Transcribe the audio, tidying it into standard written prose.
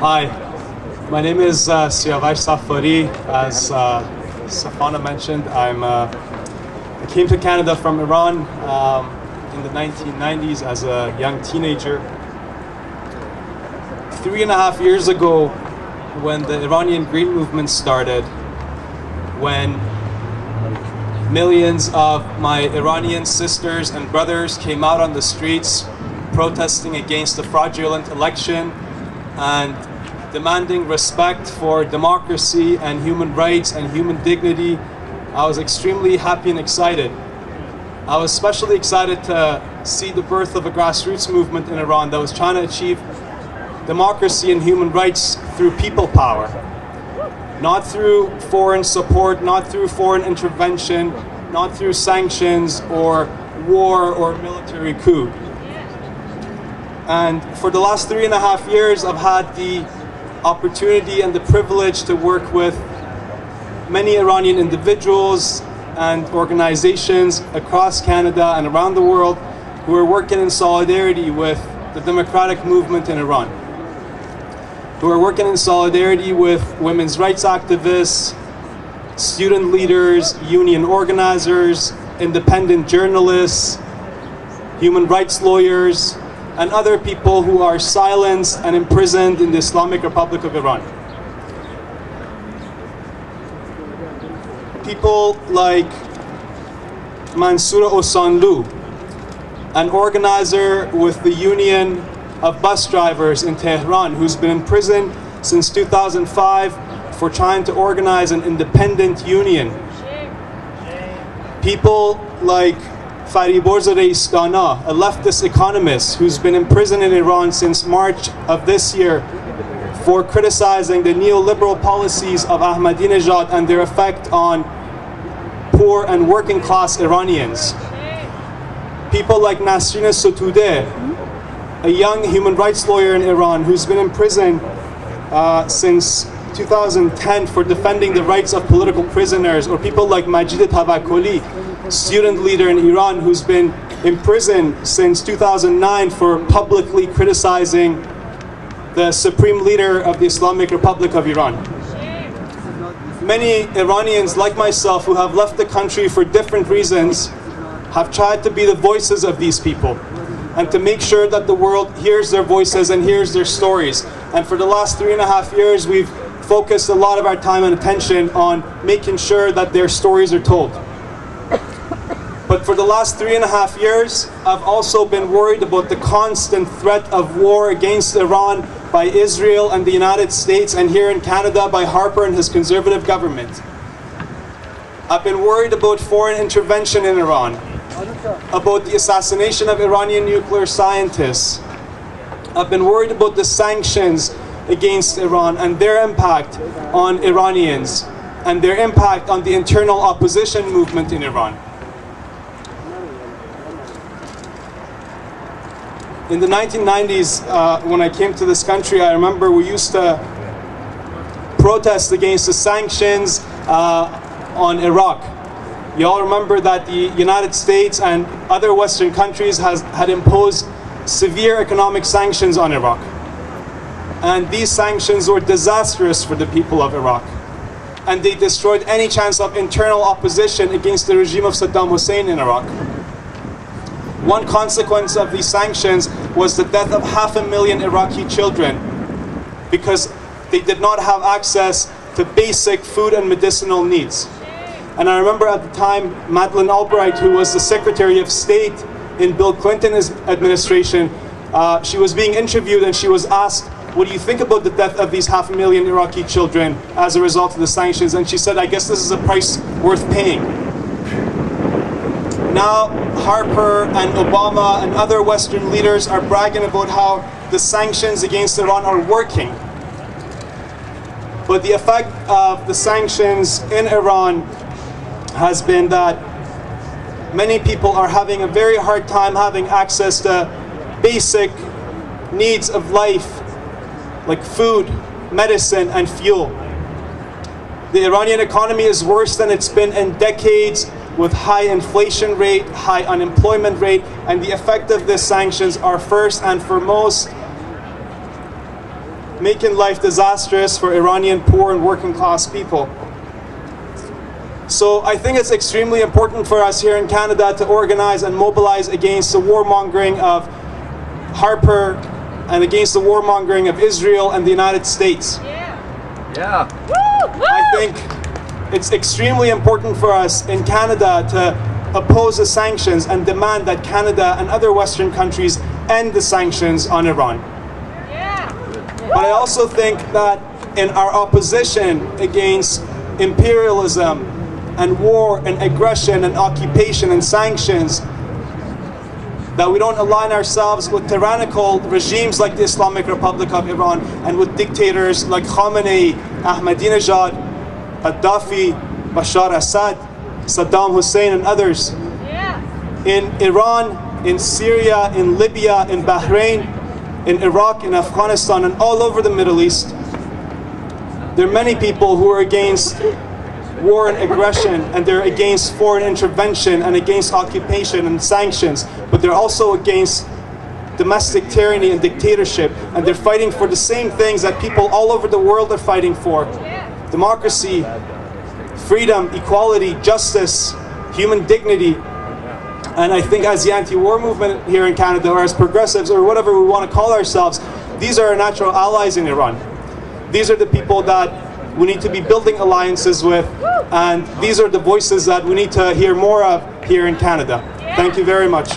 Hi, my name is Siavash Saffari. As Safana mentioned, I came to Canada from Iran in the 1990s as a young teenager. 3.5 years ago, when the Iranian Green Movement started, when millions of my Iranian sisters and brothers came out on the streets protesting against the fraudulent election and demanding respect for democracy and human rights and human dignity, I was extremely happy and excited. I was especially excited to see the birth of a grassroots movement in Iran that was trying to achieve democracy and human rights through people power. Not through foreign support, not through foreign intervention, not through sanctions or war or military coup. And for the last 3.5 years, I've had the opportunity and the privilege to work with many Iranian individuals and organizations across Canada and around the world who are working in solidarity with the democratic movement in Iran, who are working in solidarity with women's rights activists, student leaders, union organizers, independent journalists, human rights lawyers, and other people who are silenced and imprisoned in the Islamic Republic of Iran. People like Mansour Osanlu, an organizer with the Union of Bus Drivers in Tehran, who's been in prison since 2005 for trying to organize an independent union. People like Fariborz Reistana, a leftist economist who's been in prison in Iran since March of this year for criticizing the neoliberal policies of Ahmadinejad and their effect on poor and working class Iranians. People like Nasrin Sotoudeh, a young human rights lawyer in Iran who's been in prison since 2010 for defending the rights of political prisoners, or people like Majid Tawakkoli, student leader in Iran who's been in prison since 2009 for publicly criticizing the supreme leader of the Islamic Republic of Iran. Many Iranians like myself who have left the country for different reasons have tried to be the voices of these people and to make sure that the world hears their voices and hears their stories. And for the last 3.5 years, we've focused a lot of our time and attention on making sure that their stories are told. But for the last 3.5 years, I've also been worried about the constant threat of war against Iran by Israel and the United States, and here in Canada by Harper and his conservative government. I've been worried about foreign intervention in Iran, about the assassination of Iranian nuclear scientists. I've been worried about the sanctions against Iran and their impact on Iranians and their impact on the internal opposition movement in Iran. In the 1990s, when I came to this country, I remember we used to protest against the sanctions on Iraq. You all remember that the United States and other Western countries had imposed severe economic sanctions on Iraq. And these sanctions were disastrous for the people of Iraq. And they destroyed any chance of internal opposition against the regime of Saddam Hussein in Iraq. One consequence of these sanctions was the death of 500,000 Iraqi children because they did not have access to basic food and medicinal needs. And I remember at the time, Madeleine Albright, who was the Secretary of State in Bill Clinton's administration, she was being interviewed and she was asked, what do you think about the death of these 500,000 Iraqi children as a result of the sanctions? And she said, I guess this is a price worth paying. Now, Harper and Obama and other Western leaders are bragging about how the sanctions against Iran are working. But the effect of the sanctions in Iran has been that many people are having a very hard time having access to basic needs of life, like food, medicine, and fuel. The Iranian economy is worse than it's been in decades, with high inflation rate, high unemployment rate, and the effect of these sanctions are first and foremost making life disastrous for Iranian poor and working class people. So I think it's extremely important for us here in Canada to organize and mobilize against the warmongering of Harper and against the warmongering of Israel and the United States. Yeah. I think it's extremely important for us in Canada to oppose the sanctions and demand that Canada and other Western countries end the sanctions on Iran. But I also think that in our opposition against imperialism and war and aggression and occupation and sanctions, that we don't align ourselves with tyrannical regimes like the Islamic Republic of Iran and with dictators like Khamenei, Ahmadinejad, Gaddafi, Bashar Assad, Saddam Hussein and others. In Iran, in Syria, in Libya, in Bahrain, in Iraq, in Afghanistan, and all over the Middle East, there are many people who are against war and aggression, and they're against foreign intervention and against occupation and sanctions, but they're also against domestic tyranny and dictatorship, and they're fighting for the same things that people all over the world are fighting for: democracy, freedom, equality, justice, human dignity. And I think as the anti-war movement here in Canada, or as progressives, or whatever we want to call ourselves, these are our natural allies in Iran. These are the people that we need to be building alliances with, and these are the voices that we need to hear more of here in Canada. Thank you very much.